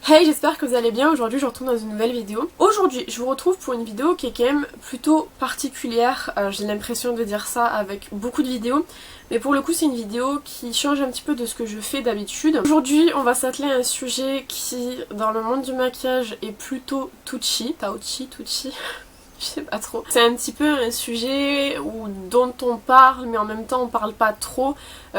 Hey, j'espère que vous allez bien. Aujourd'hui je retourne dans une nouvelle vidéo. Aujourd'hui je vous retrouve pour une vidéo qui est quand même plutôt particulière. J'ai l'impression de dire ça avec beaucoup de vidéos, mais pour le coup c'est une vidéo qui change un petit peu de ce que je fais d'habitude. Aujourd'hui on va s'atteler à un sujet qui dans le monde du maquillage est plutôt touchy. Touchy je sais pas trop. C'est un petit peu un sujet dont on parle mais en même temps on parle pas trop.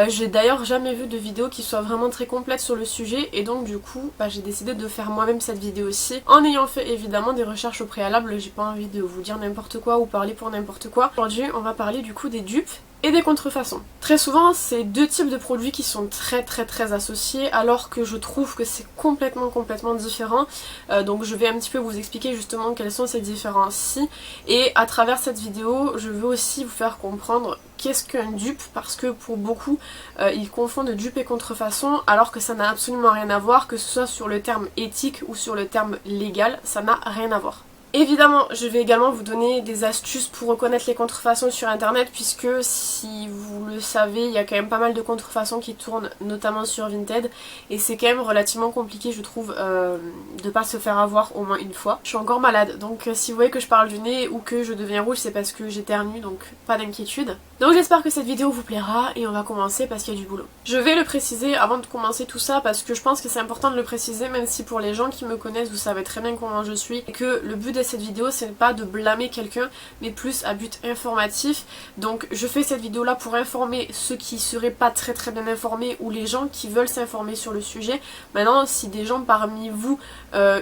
J'ai d'ailleurs jamais vu de vidéo qui soit vraiment très complète sur le sujet et donc du coup j'ai décidé de faire moi-même cette vidéo aussi en ayant fait évidemment des recherches au préalable. J'ai pas envie de vous dire n'importe quoi ou parler pour n'importe quoi. Aujourd'hui on va parler du coup des dupes et des contrefaçons. Très souvent c'est deux types de produits qui sont très associés alors que je trouve que c'est complètement différent. Donc je vais un petit peu vous expliquer justement quelles sont ces différences-ci et à travers cette vidéo je veux aussi vous faire comprendre qu'est-ce qu'un dupe parce que pour beaucoup ils confondent dupe et contrefaçon alors que ça n'a absolument rien à voir, que ce soit sur le terme éthique ou sur le terme légal, ça n'a rien à voir. Évidemment, je vais également vous donner des astuces pour reconnaître les contrefaçons sur internet puisque si vous le savez, il y a quand même pas mal de contrefaçons qui tournent notamment sur Vinted et c'est quand même relativement compliqué je trouve de pas se faire avoir au moins une fois. Je suis encore malade donc si vous voyez que je parle du nez ou que je deviens rouge c'est parce que j'éternue donc pas d'inquiétude. Donc j'espère que cette vidéo vous plaira et on va commencer parce qu'il y a du boulot. Je vais le préciser avant de commencer tout ça parce que je pense que c'est important de le préciser même si pour les gens qui me connaissent vous savez très bien comment je suis et que le but de cette vidéo c'est pas de blâmer quelqu'un mais plus à but informatif. Donc je fais cette vidéo là pour informer ceux qui seraient pas très bien informés ou les gens qui veulent s'informer sur le sujet. Maintenant si des gens parmi vous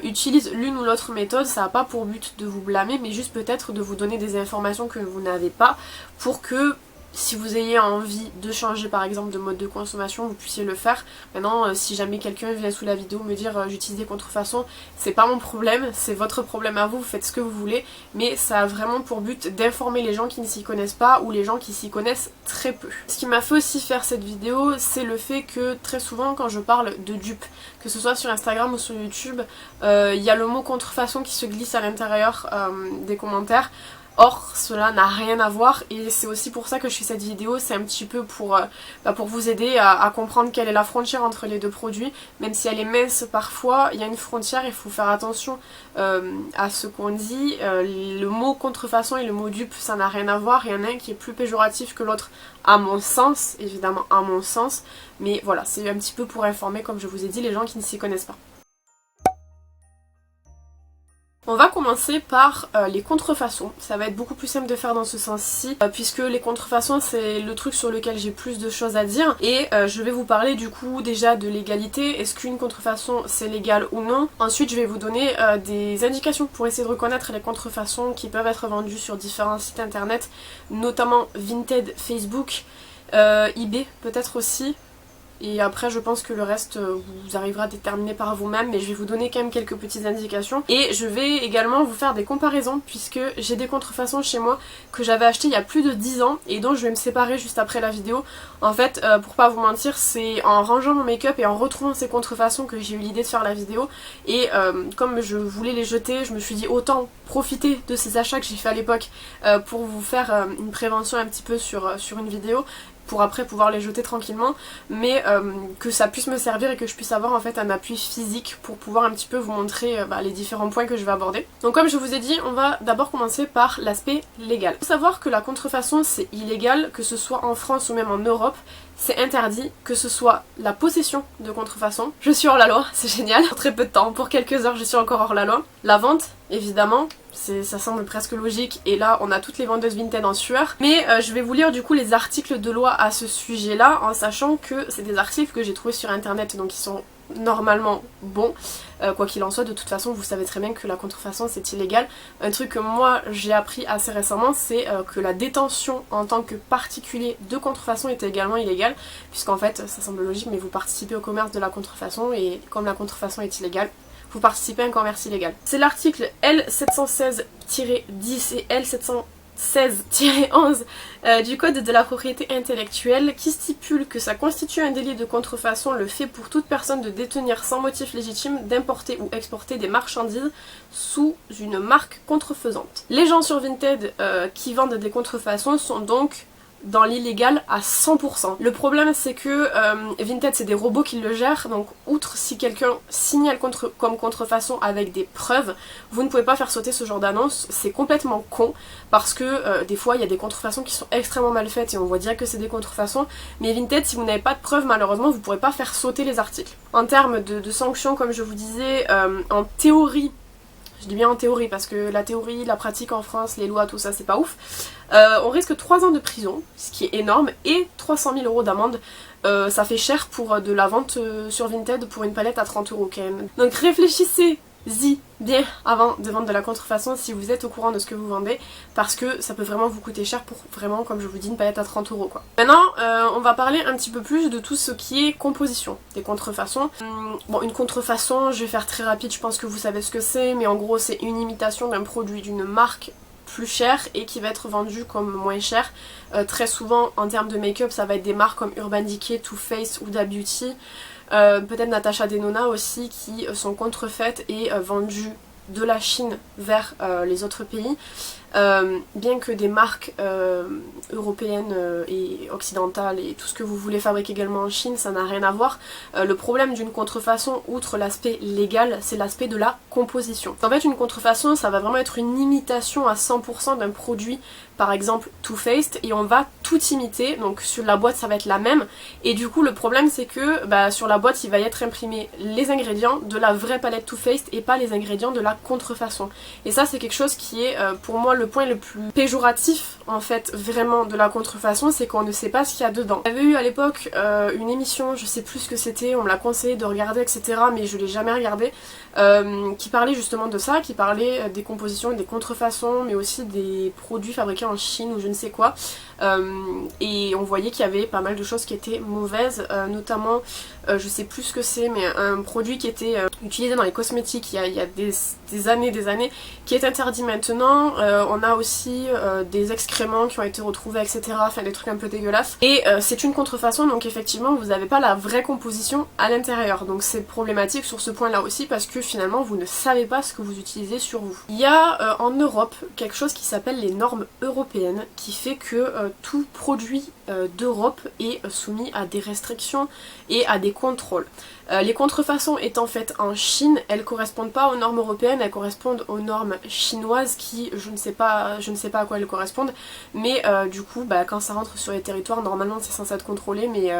utilisent l'une ou l'autre méthode, ça n'a pas pour but de vous blâmer mais juste peut-être de vous donner des informations que vous n'avez pas pour que si vous ayez envie de changer par exemple de mode de consommation, vous puissiez le faire. Maintenant, si jamais quelqu'un vient sous la vidéo me dire j'utilise des contrefaçons, c'est pas mon problème, c'est votre problème à vous, vous faites ce que vous voulez. Mais ça a vraiment pour but d'informer les gens qui ne s'y connaissent pas ou les gens qui s'y connaissent très peu. Ce qui m'a fait aussi faire cette vidéo, c'est le fait que très souvent quand je parle de dupes, que ce soit sur Instagram ou sur YouTube, il y a le mot contrefaçon qui se glisse à l'intérieur des commentaires. Or cela n'a rien à voir et c'est aussi pour ça que je fais cette vidéo, c'est un petit peu pour vous aider à comprendre quelle est la frontière entre les deux produits. Même si elle est mince parfois, il y a une frontière, il faut faire attention à ce qu'on dit. Le mot contrefaçon et le mot dupe ça n'a rien à voir, il y en a un qui est plus péjoratif que l'autre à mon sens, évidemment à mon sens. Mais voilà, c'est un petit peu pour informer comme je vous ai dit les gens qui ne s'y connaissent pas. On va commencer par les contrefaçons, ça va être beaucoup plus simple de faire dans ce sens-ci puisque les contrefaçons c'est le truc sur lequel j'ai plus de choses à dire et je vais vous parler du coup déjà de l'égalité, est-ce qu'une contrefaçon c'est légal ou non. Ensuite je vais vous donner des indications pour essayer de reconnaître les contrefaçons qui peuvent être vendues sur différents sites internet, notamment Vinted, Facebook, eBay peut-être aussi. Et après je pense que le reste vous arrivera à déterminer par vous-même, mais je vais vous donner quand même quelques petites indications. Et je vais également vous faire des comparaisons puisque j'ai des contrefaçons chez moi que j'avais achetées il y a plus de 10 ans et dont je vais me séparer juste après la vidéo. En fait pour pas vous mentir c'est en rangeant mon make-up et en retrouvant ces contrefaçons que j'ai eu l'idée de faire la vidéo. Et comme je voulais les jeter, je me suis dit autant profiter de ces achats que j'ai fait à l'époque pour vous faire une prévention un petit peu sur une vidéo, pour après pouvoir les jeter tranquillement, mais que ça puisse me servir et que je puisse avoir en fait un appui physique pour pouvoir un petit peu vous montrer les différents points que je vais aborder. Donc comme je vous ai dit, on va d'abord commencer par l'aspect légal. Il faut savoir que la contrefaçon c'est illégal, que ce soit en France ou même en Europe. C'est interdit, que ce soit la possession de contrefaçon, je suis hors la loi, c'est génial, pour très peu de temps, pour quelques heures je suis encore hors la loi. La vente, évidemment, ça semble presque logique et là on a toutes les vendeuses Vinted en sueur. Mais je vais vous lire du coup les articles de loi à ce sujet là en sachant que c'est des articles que j'ai trouvés sur internet donc ils sont normalement bons. Quoi qu'il en soit, de toute façon vous savez très bien que la contrefaçon c'est illégal. Un truc que moi j'ai appris assez récemment c'est que la détention en tant que particulier de contrefaçon est également illégale, puisqu'en fait ça semble logique mais vous participez au commerce de la contrefaçon et comme la contrefaçon est illégale, vous participez à un commerce illégal. C'est l'article L716-10 et L716-11 du code de la propriété intellectuelle qui stipule que ça constitue un délit de contrefaçon le fait pour toute personne de détenir sans motif légitime, d'importer ou exporter des marchandises sous une marque contrefaisante. Les gens sur Vinted qui vendent des contrefaçons sont donc dans l'illégal à 100%. Le problème c'est que Vinted c'est des robots qui le gèrent, donc outre si quelqu'un signale comme contrefaçon avec des preuves, vous ne pouvez pas faire sauter ce genre d'annonce. C'est complètement con parce que des fois il y a des contrefaçons qui sont extrêmement mal faites et on voit direct que c'est des contrefaçons, mais Vinted, si vous n'avez pas de preuves, malheureusement vous ne pourrez pas faire sauter les articles. En termes de sanctions, comme je vous disais, en théorie, je dis bien en théorie parce que la théorie, la pratique en France, les lois, tout ça c'est pas ouf. On risque 3 ans de prison, ce qui est énorme, et 300 000 € d'amende. Ça fait cher pour de la vente sur Vinted pour une palette à 30 € quand même. Donc réfléchissez-y bien avant de vendre de la contrefaçon si vous êtes au courant de ce que vous vendez, parce que ça peut vraiment vous coûter cher pour vraiment, comme je vous dis, une palette à 30 € quoi. Maintenant on va parler un petit peu plus de tout ce qui est composition des contrefaçons. Bon, une contrefaçon, je vais faire très rapide, je pense que vous savez ce que c'est, mais en gros c'est une imitation d'un produit d'une marque plus cher et qui va être vendu comme moins cher. Très souvent en termes de make-up ça va être des marques comme Urban Decay, Too Faced ou Huda Beauty. Peut-être Natasha Denona aussi, qui sont contrefaites et vendues de la Chine vers les autres pays. Bien que des marques européennes et occidentales et tout ce que vous voulez fabriquer également en Chine, ça n'a rien à voir. Le problème d'une contrefaçon, outre l'aspect légal, c'est l'aspect de la composition. En fait, une contrefaçon, ça va vraiment être une imitation à 100% d'un produit, par exemple Too Faced, et on va tout imiter. Donc sur la boîte ça va être la même, et du coup le problème c'est que sur la boîte il va y être imprimé les ingrédients de la vraie palette Too Faced et pas les ingrédients de la contrefaçon. Et ça c'est quelque chose qui est pour moi le point le plus péjoratif en fait vraiment de la contrefaçon, c'est qu'on ne sait pas ce qu'il y a dedans. J'avais eu à l'époque une émission, je sais plus ce que c'était, on me l'a conseillé de regarder etc, mais je l'ai jamais regardé, qui parlait justement de ça, qui parlait des compositions et des contrefaçons, mais aussi des produits fabriqués en Chine ou je ne sais quoi. Et on voyait qu'il y avait pas mal de choses qui étaient mauvaises, notamment je sais plus ce que c'est, mais un produit qui était utilisé dans les cosmétiques il y a des années, qui est interdit maintenant. On a aussi des excréments qui ont été retrouvés etc, enfin des trucs un peu dégueulasses, et c'est une contrefaçon, donc effectivement vous n'avez pas la vraie composition à l'intérieur, donc c'est problématique sur ce point là aussi parce que finalement vous ne savez pas ce que vous utilisez sur vous. Il y a en Europe quelque chose qui s'appelle les normes européennes, qui fait que tout produit d'Europe est soumis à des restrictions et à des contrôles. Les contrefaçons étant faites en Chine, elles correspondent pas aux normes européennes, elles correspondent aux normes chinoises qui, je ne sais pas à quoi elles correspondent, mais du coup quand ça rentre sur les territoires, normalement c'est censé être contrôlé, mais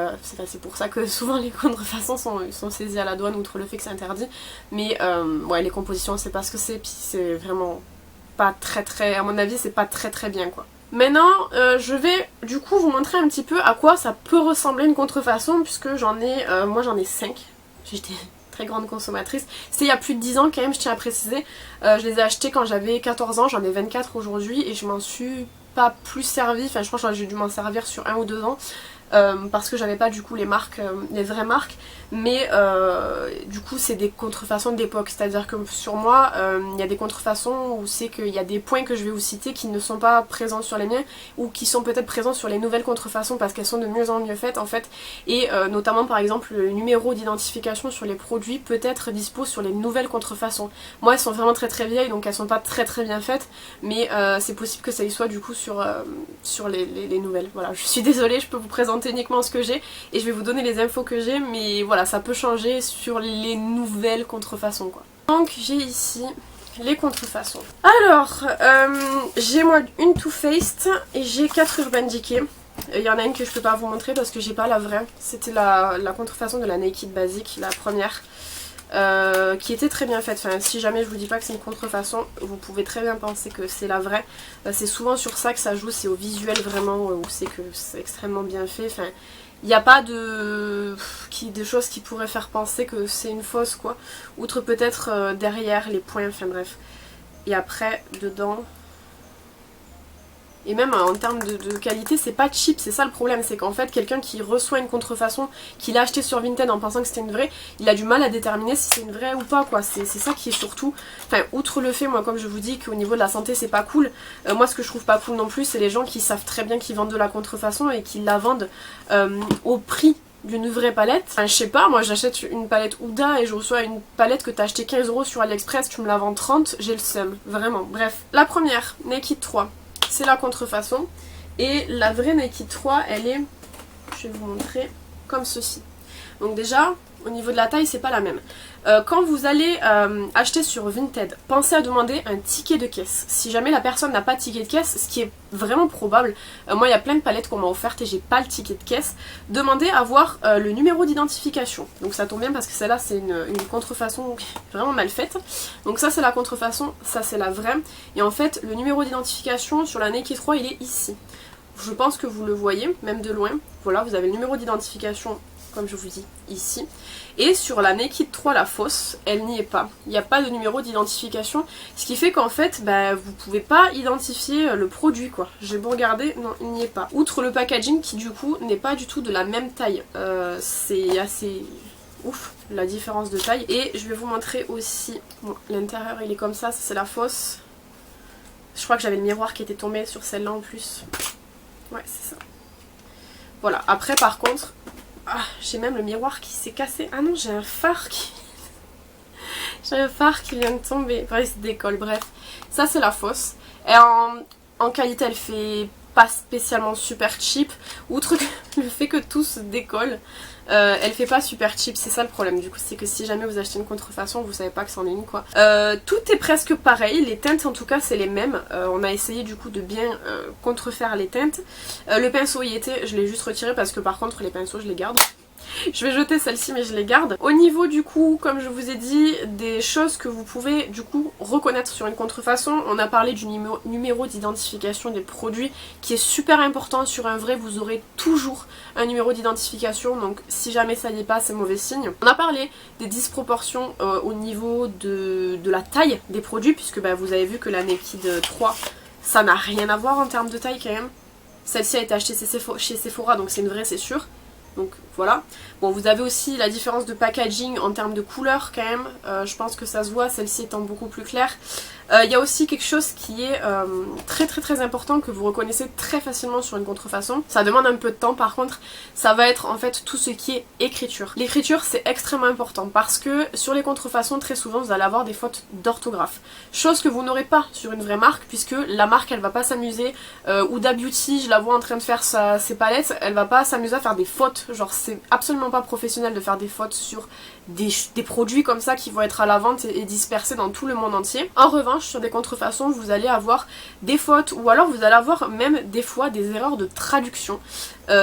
c'est pour ça que souvent les contrefaçons sont saisies à la douane, outre le fait que c'est interdit. Mais ouais, les compositions on sait pas ce que c'est, puis c'est vraiment pas très, à mon avis c'est pas très bien quoi. Maintenant, je vais du coup vous montrer un petit peu à quoi ça peut ressembler une contrefaçon, puisque moi j'en ai 5. J'étais très grande consommatrice. C'était il y a plus de 10 ans quand même, je tiens à préciser. Je les ai achetés quand j'avais 14 ans, j'en ai 24 aujourd'hui et je m'en suis pas plus servi. Enfin je pense que j'ai dû m'en servir sur 1 ou 2 ans. Parce que j'avais pas du coup les marques, les vraies marques, mais du coup c'est des contrefaçons d'époque, c'est-à-dire que sur moi il y a des contrefaçons où c'est qu'il y a des points que je vais vous citer qui ne sont pas présents sur les miens, ou qui sont peut-être présents sur les nouvelles contrefaçons parce qu'elles sont de mieux en mieux faites en fait, et notamment par exemple le numéro d'identification sur les produits peut être dispo sur les nouvelles contrefaçons. Moi elles sont vraiment très vieilles, donc elles sont pas très bien faites, mais c'est possible que ça y soit du coup sur les nouvelles. Voilà, je suis désolée, je peux vous présenter uniquement ce que j'ai et je vais vous donner les infos que j'ai, mais voilà, ça peut changer sur les nouvelles contrefaçons quoi. Donc j'ai ici les contrefaçons. Alors j'ai moi une Too Faced et j'ai 4 Urban Decay. Il y en a une que je peux pas vous montrer parce que j'ai pas la vraie, c'était la contrefaçon de la Naked Basic, la première, qui était très bien faite. Enfin, si jamais je vous dis pas que c'est une contrefaçon, vous pouvez très bien penser que c'est la vraie. C'est souvent sur ça que ça joue, c'est au visuel vraiment où c'est que c'est extrêmement bien fait. Enfin, il n'y a pas de choses qui pourraient faire penser que c'est une fausse quoi. Outre peut-être derrière les points, enfin bref. Et après, dedans... Et même en termes de qualité, c'est pas cheap, c'est ça le problème, c'est qu'en fait quelqu'un qui reçoit une contrefaçon, qu'il a acheté sur Vinted en pensant que c'était une vraie, il a du mal à déterminer si c'est une vraie ou pas quoi, c'est ça qui est surtout, enfin outre le fait moi comme je vous dis qu'au niveau de la santé c'est pas cool, moi ce que je trouve pas cool non plus c'est les gens qui savent très bien qu'ils vendent de la contrefaçon et qui la vendent au prix d'une vraie palette. Enfin, je sais pas, moi j'achète une palette Huda et je reçois une palette que t'as acheté 15 € sur AliExpress, tu me la vends 30, j'ai le seum, vraiment. Bref, la première, Naked 3. C'est la contrefaçon Et la vraie Nike 3 elle est, je vais vous montrer, comme ceci. Donc déjà au niveau de la taille c'est pas la même. Quand vous allez acheter sur Vinted, pensez à demander un ticket de caisse. Si jamais la personne n'a pas de ticket de caisse, ce qui est vraiment probable, moi il y a plein de palettes qu'on m'a offertes et j'ai pas le ticket de caisse, demandez à voir le numéro d'identification. Donc ça tombe bien parce que celle-là c'est une contrefaçon vraiment mal faite. Donc ça c'est la contrefaçon, ça c'est la vraie. Et en fait le numéro d'identification sur la Nike 3 il est ici. Je pense que vous le voyez, même de loin. Voilà, vous avez le numéro d'identification, comme je vous dis, ici. Et sur la Naked 3, la fausse, elle n'y est pas. Il n'y a pas de numéro d'identification. Ce qui fait qu'en fait, vous pouvez pas identifier le produit, quoi. J'ai beau regarder, non, il n'y est pas. Outre le packaging qui, du coup, n'est pas du tout de la même taille. C'est assez ouf, la différence de taille. Et je vais vous montrer aussi... Bon, l'intérieur, il est comme ça c'est la fausse. Je crois que j'avais le miroir qui était tombé sur celle-là en plus. Ouais, c'est ça. Voilà, après par contre, j'ai même le miroir qui s'est cassé. Ah non, j'ai un phare qui... j'ai un phare qui vient de tomber. Enfin, il se décolle, bref. Ça, c'est la fausse. Et en qualité, elle fait pas spécialement super cheap. Outre le fait que tout se décolle, elle fait pas super cheap. C'est ça le problème, du coup. C'est que si jamais vous achetez une contrefaçon, vous savez pas que c'en est une, quoi. Tout est presque pareil. Les teintes, en tout cas, c'est les mêmes. On a essayé, du coup, de bien contrefaire les teintes. Le pinceau y était. Je l'ai juste retiré parce que, par contre, les pinceaux, je les garde. Je vais jeter celle-ci mais je les garde. Au niveau du coup, comme je vous ai dit, des choses que vous pouvez du coup reconnaître sur une contrefaçon, on a parlé du numéro d'identification des produits qui est super important. Sur un vrai, vous aurez toujours un numéro d'identification, donc si jamais ça n'y est pas, c'est mauvais signe. On a parlé des disproportions au niveau de la taille des produits, puisque vous avez vu que la Naked 3, ça n'a rien à voir en termes de taille quand même. Celle-ci a été achetée chez Sephora, donc c'est une vraie, c'est sûr. Donc voilà. Bon, vous avez aussi la différence de packaging en termes de couleur quand même. Je pense que ça se voit, celle-ci étant beaucoup plus claire. Il y a aussi quelque chose qui est très important que vous reconnaissez très facilement sur une contrefaçon. Ça demande un peu de temps par contre. Ça va être en fait tout ce qui est écriture. L'écriture c'est extrêmement important parce que sur les contrefaçons très souvent vous allez avoir des fautes d'orthographe. Chose que vous n'aurez pas sur une vraie marque puisque la marque elle va pas s'amuser. Huda Beauty, je la vois en train de faire ses palettes, elle va pas s'amuser à faire des fautes. Genre c'est absolument pas professionnel de faire des fautes sur des produits comme ça qui vont être à la vente et dispersés dans tout le monde entier. En revanche sur des contrefaçons vous allez avoir des fautes ou alors vous allez avoir même des fois des erreurs de traduction.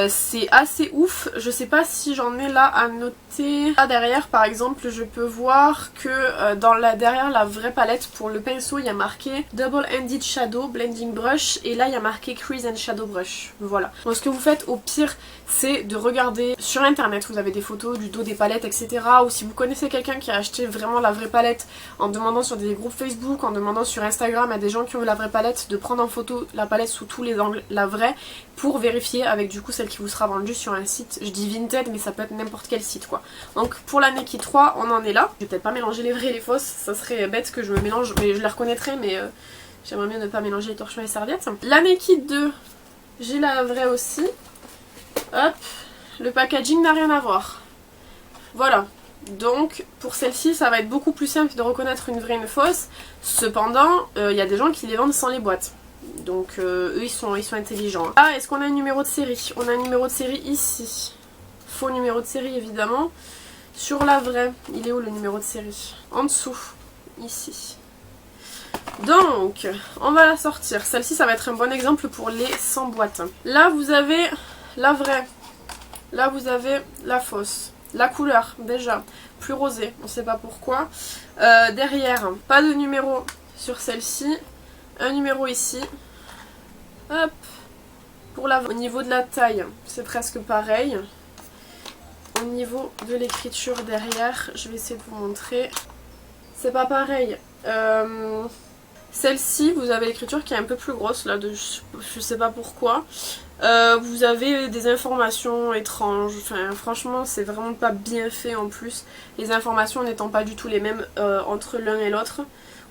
C'est assez ouf, je sais pas si j'en ai là à noter. Là derrière par exemple je peux voir que derrière la vraie palette pour le pinceau il y a marqué Double Ended Shadow Blending Brush et là il y a marqué Crease and Shadow Brush. Voilà. Donc ce que vous faites au pire c'est de regarder sur internet, vous avez des photos du dos des palettes etc. Ou si vous connaissez quelqu'un qui a acheté vraiment la vraie palette, en demandant sur des groupes Facebook, en demandant sur Instagram à des gens qui ont eu la vraie palette de prendre en photo la palette sous tous les angles, la vraie, pour vérifier avec du coup celle qui vous sera vendue sur un site, je dis Vinted mais ça peut être n'importe quel site quoi. Donc pour la Naked 3 on en est là. Je vais peut-être pas mélanger les vraies et les fausses, ça serait bête que je me mélange, mais je les reconnaîtrais mais j'aimerais mieux ne pas mélanger les torchons et les serviettes. La Naked 2, j'ai la vraie aussi. Hop, le packaging n'a rien à voir. Voilà. Donc pour celle-ci ça va être beaucoup plus simple de reconnaître une vraie et une fausse. Cependant il y a des gens qui les vendent sans les boîtes. Donc eux ils sont intelligents. Ah, est-ce qu'on a un numéro de série? On a un numéro de série ici. Faux numéro de série évidemment. Sur la vraie, il est où le numéro de série? En dessous, ici. Donc on va la sortir. Celle-ci ça va être un bon exemple pour les sans boîte. Là vous avez la vraie. Là vous avez la fausse. La couleur déjà plus rosée, on sait pas pourquoi. Derrière, pas de numéro sur celle-ci. Un numéro ici. Hop. Au niveau de la taille, c'est presque pareil. Au niveau de l'écriture derrière, je vais essayer de vous montrer. C'est pas pareil. Celle-ci, vous avez l'écriture qui est un peu plus grosse, là, je sais pas pourquoi. Vous avez des informations étranges, enfin franchement c'est vraiment pas bien fait en plus. Les informations n'étant pas du tout les mêmes entre l'un et l'autre.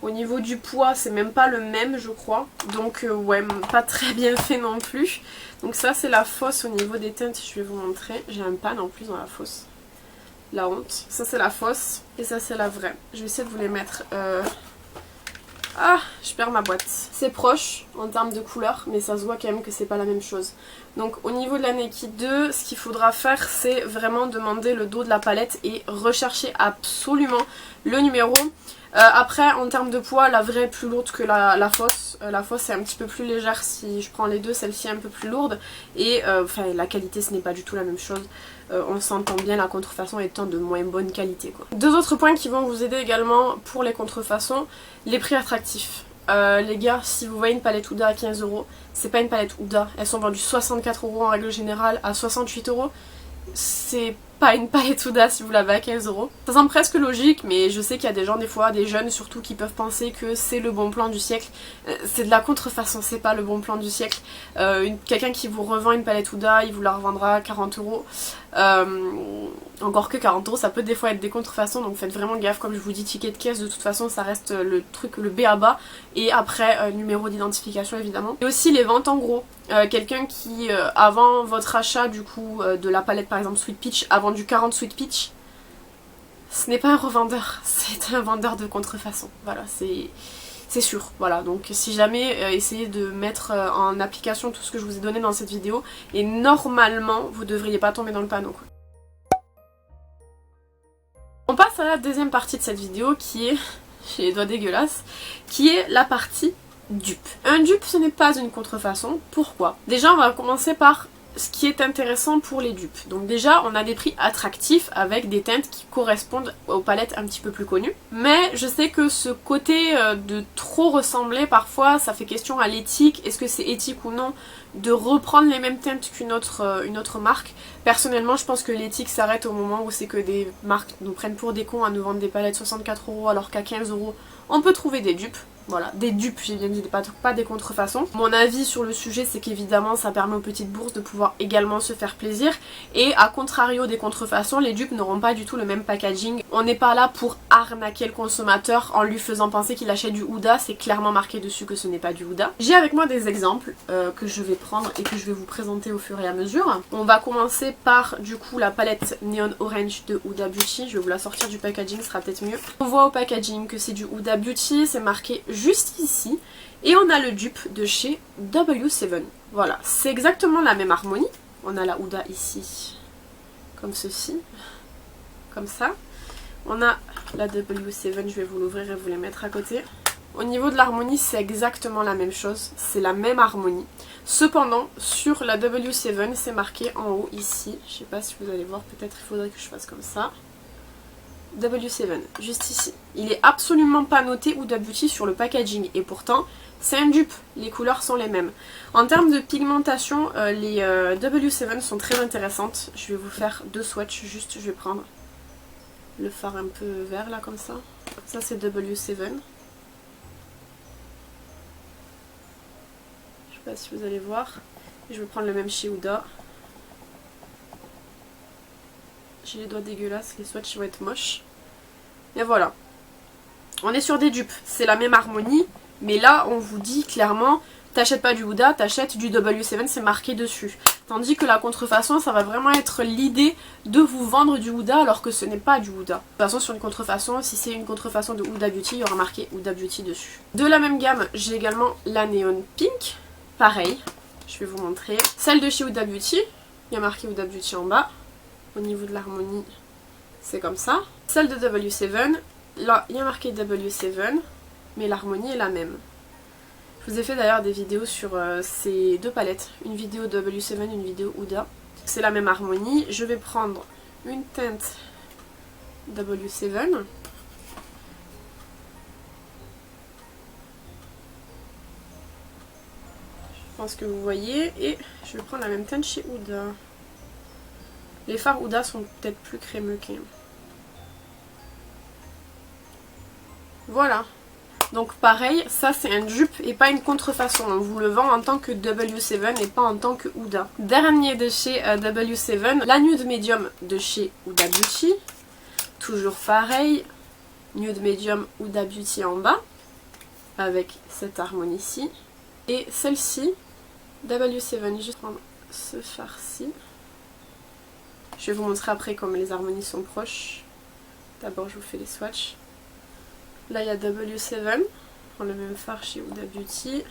Au niveau du poids c'est même pas le même je crois. Donc ouais, pas très bien fait non plus. Donc ça c'est la fausse au niveau des teintes, je vais vous montrer. J'ai un pan en plus dans la fausse. La honte. Ça c'est la fausse et ça c'est la vraie. Je vais essayer de vous les mettre Ah, je perds ma boîte. C'est proche en termes de couleur, mais ça se voit quand même que c'est pas la même chose. Donc au niveau de la Naked 2, ce qu'il faudra faire, c'est vraiment demander le dos de la palette et rechercher absolument le numéro. Après, en termes de poids, la vraie est plus lourde que la fausse. La fausse est un petit peu plus légère si je prends les deux, celle-ci est un peu plus lourde. Et enfin, la qualité, ce n'est pas du tout la même chose. On s'entend bien, la contrefaçon étant de moins bonne qualité, quoi. Deux autres points qui vont vous aider également pour les contrefaçons, les prix attractifs. Les gars, si vous voyez une palette Huda à 15 €, c'est pas une palette Huda. Elles sont vendues 64 € en règle générale, à 68 €. C'est pas une palette Huda si vous l'avez à 15 €. Ça semble presque logique, mais je sais qu'il y a des gens, des fois, des jeunes surtout, qui peuvent penser que c'est le bon plan du siècle. C'est de la contrefaçon, c'est pas le bon plan du siècle. Quelqu'un qui vous revend une palette Huda, il vous la revendra à 40 €. Encore que 40 €, ça peut des fois être des contrefaçons, donc faites vraiment gaffe. Comme je vous dis, ticket de caisse, de toute façon, ça reste le truc, le B à bas. Et après, numéro d'identification évidemment. Et aussi les ventes en gros. Quelqu'un qui, avant votre achat du coup de la palette par exemple Sweet Peach, a vendu 40 Sweet Peach, ce n'est pas un revendeur, c'est un vendeur de contrefaçon. Voilà, c'est sûr. Voilà, donc si jamais, essayez de mettre en application tout ce que je vous ai donné dans cette vidéo, et normalement, vous devriez pas tomber dans le panneau, quoi. On passe à la deuxième partie de cette vidéo qui est, j'ai les doigts dégueulasses, qui est la partie dupe. Un dupe, ce n'est pas une contrefaçon. Pourquoi? Déjà, on va commencer par ce qui est intéressant pour les dupes. Donc déjà, on a des prix attractifs avec des teintes qui correspondent aux palettes un petit peu plus connues. Mais je sais que ce côté de trop ressembler, parfois, ça fait question à l'éthique. Est-ce que c'est éthique ou non de reprendre les mêmes teintes qu'une autre marque? Personnellement, je pense que l'éthique s'arrête au moment où c'est que des marques nous prennent pour des cons à nous vendre des palettes 64 € alors qu'à 15 € on peut trouver des dupes. Voilà, des dupes, j'ai bien dit, pas des contrefaçons. Mon avis sur le sujet, c'est qu'évidemment, ça permet aux petites bourses de pouvoir également se faire plaisir. Et à contrario des contrefaçons, les dupes n'auront pas du tout le même packaging. On n'est pas là pour arnaquer le consommateur en lui faisant penser qu'il achète du Huda. C'est clairement marqué dessus que ce n'est pas du Huda. J'ai avec moi des exemples que je vais prendre et que je vais vous présenter au fur et à mesure. On va commencer par, du coup, la palette Neon Orange de Huda Beauty. Je vais vous la sortir du packaging, ce sera peut-être mieux. On voit au packaging que c'est du Huda Beauty, c'est marqué juste ici, et on a le dupe de chez W7. Voilà, c'est exactement la même harmonie. On a la Huda ici, comme ceci, comme ça. On a la W7, je vais vous l'ouvrir et vous les mettre à côté. Au niveau de l'harmonie, c'est exactement la même chose, c'est la même harmonie. Cependant, sur la W7, c'est marqué en haut ici. Je sais pas si vous allez voir, peut-être il faudrait que je fasse comme ça. W7, juste ici. Il est absolument pas noté Huda Beauty sur le packaging et pourtant c'est un dupe, les couleurs sont les mêmes. En termes de pigmentation, les W7 sont très intéressantes. Je vais vous faire deux swatchs, juste je vais prendre le fard un peu vert là comme ça. Ça c'est W7. Je sais pas si vous allez voir. Je vais prendre le même chez Huda. J'ai les doigts dégueulasses, les swatchs vont être moches. Et voilà. On est sur des dupes, c'est la même harmonie, mais là on vous dit clairement, t'achètes pas du Huda, t'achètes du W7, c'est marqué dessus. Tandis que la contrefaçon, ça va vraiment être l'idée de vous vendre du Huda alors que ce n'est pas du Huda. De toute façon, sur une contrefaçon, si c'est une contrefaçon de Huda Beauty, il y aura marqué Huda Beauty dessus. De la même gamme, j'ai également la Neon Pink. Pareil, je vais vous montrer. Celle de chez Huda Beauty, il y a marqué Huda Beauty en bas. Au niveau de l'harmonie, c'est comme ça. Celle de W7, là, il y a marqué W7, mais l'harmonie est la même. Je vous ai fait d'ailleurs des vidéos sur ces deux palettes. Une vidéo W7, une vidéo Huda. C'est la même harmonie. Je vais prendre une teinte W7. Je pense que vous voyez. Et je vais prendre la même teinte chez Huda. Les fards Huda sont peut-être plus crémeux quand même. Voilà. Donc pareil, ça c'est un dupe et pas une contrefaçon. On vous le vend en tant que W7 et pas en tant que Huda. Dernier de chez W7, la Nude Medium de chez Huda Beauty. Toujours pareil, Nude Medium Huda Beauty en bas. Avec cette harmonie-ci. Et celle-ci, W7, juste prendre ce fard-ci. Je vais vous montrer après comme les harmonies sont proches. D'abord je vous fais les swatchs. Là il y a W7 prends le même fard chez Huda Beauty.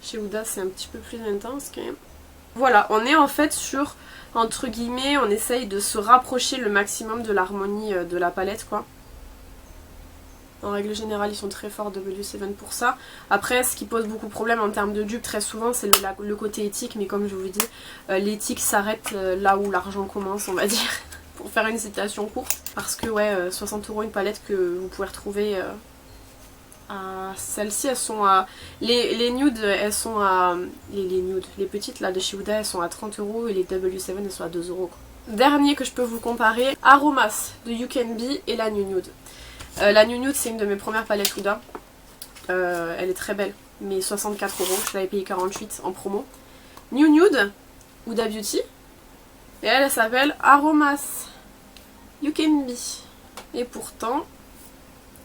Chez Huda c'est un petit peu plus intense quand même. Voilà, on est en fait sur, entre guillemets, on essaye de se rapprocher le maximum de l'harmonie de la palette quoi. En règle générale ils sont très forts W7 pour ça. Après ce qui pose beaucoup de problèmes en termes de dupe très souvent c'est le côté éthique, mais comme je vous dis, l'éthique s'arrête là où l'argent commence on va dire, pour faire une citation courte. Parce que ouais, 60 € une palette que vous pouvez retrouver à... Celles-ci elles sont à... Les nudes elles sont à... Les nudes, les petites là de chez Huda elles sont à 30 € et les W7 elles sont à 2 € quoi. Dernier que je peux vous comparer, Aromas de You Can Be et la New Nude. La New Nude c'est une de mes premières palettes Huda. Elle est très belle, mais 64 €, je l'avais payé 48 en promo. New Nude, Huda Beauty, et elle s'appelle Aromas You Can Be. Et pourtant,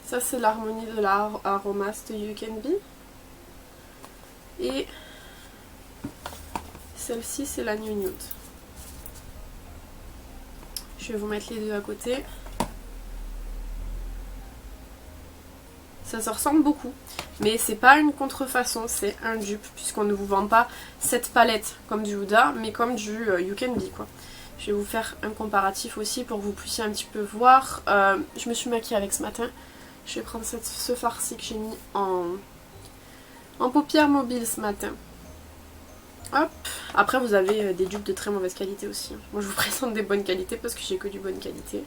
ça c'est l'harmonie de la Aromas de You Can Be. Et celle-ci c'est la New Nude. Je vais vous mettre les deux à côté. Ça se ressemble beaucoup, mais c'est pas une contrefaçon, c'est un dupe, puisqu'on ne vous vend pas cette palette comme du Huda, mais comme du You Can Be quoi. Je vais vous faire un comparatif aussi pour que vous puissiez un petit peu voir. Je me suis maquillée avec ce matin. Je vais prendre ce farci que j'ai mis en paupières mobiles ce matin. Hop. Après vous avez des dupes de très mauvaise qualité aussi. Moi je vous présente des bonnes qualités parce que j'ai que du bonne qualité.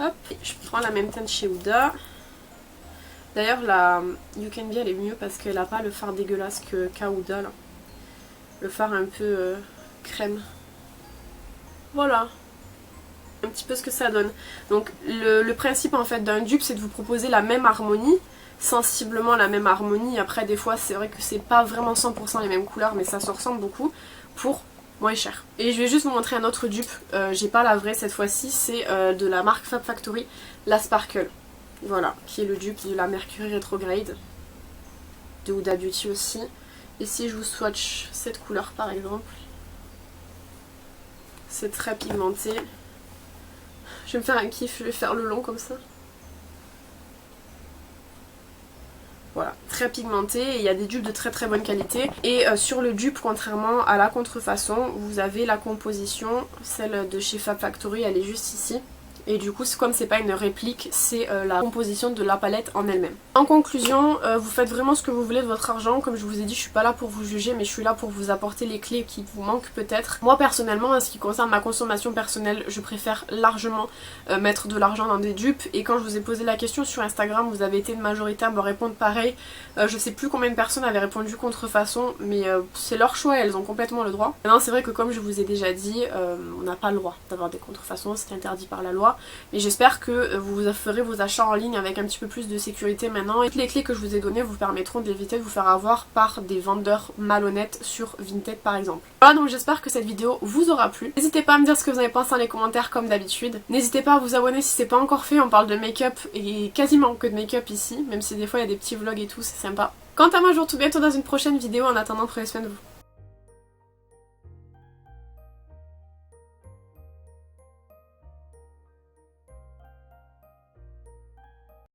Hop. Je prends la même teinte chez Huda. D'ailleurs la You Can Be elle est mieux parce qu'elle n'a pas le fard dégueulasse que Huda là. Le fard un peu crème. Voilà. Un petit peu ce que ça donne. Donc le principe en fait d'un dupe c'est de vous proposer la même harmonie, sensiblement la même harmonie. Après des fois c'est vrai que c'est pas vraiment 100% les mêmes couleurs mais ça se ressemble beaucoup pour moins cher. Et je vais juste vous montrer un autre dupe, j'ai pas la vraie cette fois-ci, c'est de la marque Fab Factory, la Sparkle. Voilà, qui est le dupe de la Mercury Retrograde, de Huda Beauty aussi. Et si je vous swatch cette couleur par exemple, c'est très pigmenté. Je vais me faire un kiff, je vais faire le long comme ça. Voilà, très pigmenté et il y a des dupes de très très bonne qualité. Et sur le dupe, contrairement à la contrefaçon, vous avez la composition, celle de chez Fab Factory, elle est juste ici. Et du coup, comme c'est pas une réplique, c'est la composition de la palette en elle-même. En conclusion, vous faites vraiment ce que vous voulez de votre argent. Comme je vous ai dit, je suis pas là pour vous juger, mais je suis là pour vous apporter les clés qui vous manquent peut-être. Moi personnellement, en ce qui concerne ma consommation personnelle, je préfère largement mettre de l'argent dans des dupes. Et quand je vous ai posé la question sur Instagram, vous avez été une majorité à me répondre pareil. Je sais plus combien de personnes avaient répondu contrefaçon, mais c'est leur choix et elles ont complètement le droit. Maintenant, c'est vrai que comme je vous ai déjà dit, on n'a pas le droit d'avoir des contrefaçons, c'est interdit par la loi. Mais j'espère que vous ferez vos achats en ligne avec un petit peu plus de sécurité maintenant. Et toutes les clés que je vous ai données vous permettront d'éviter de vous faire avoir par des vendeurs malhonnêtes sur Vinted par exemple. Voilà, donc j'espère que cette vidéo vous aura plu. N'hésitez pas à me dire ce que vous avez pensé dans les commentaires comme d'habitude. N'hésitez pas à vous abonner si c'est pas encore fait, on parle de make-up et quasiment que de make-up ici. Même si des fois il y a des petits vlogs et tout, c'est sympa. Quant à moi, je vous retrouve bientôt dans une prochaine vidéo. En attendant, prenez soin de vous.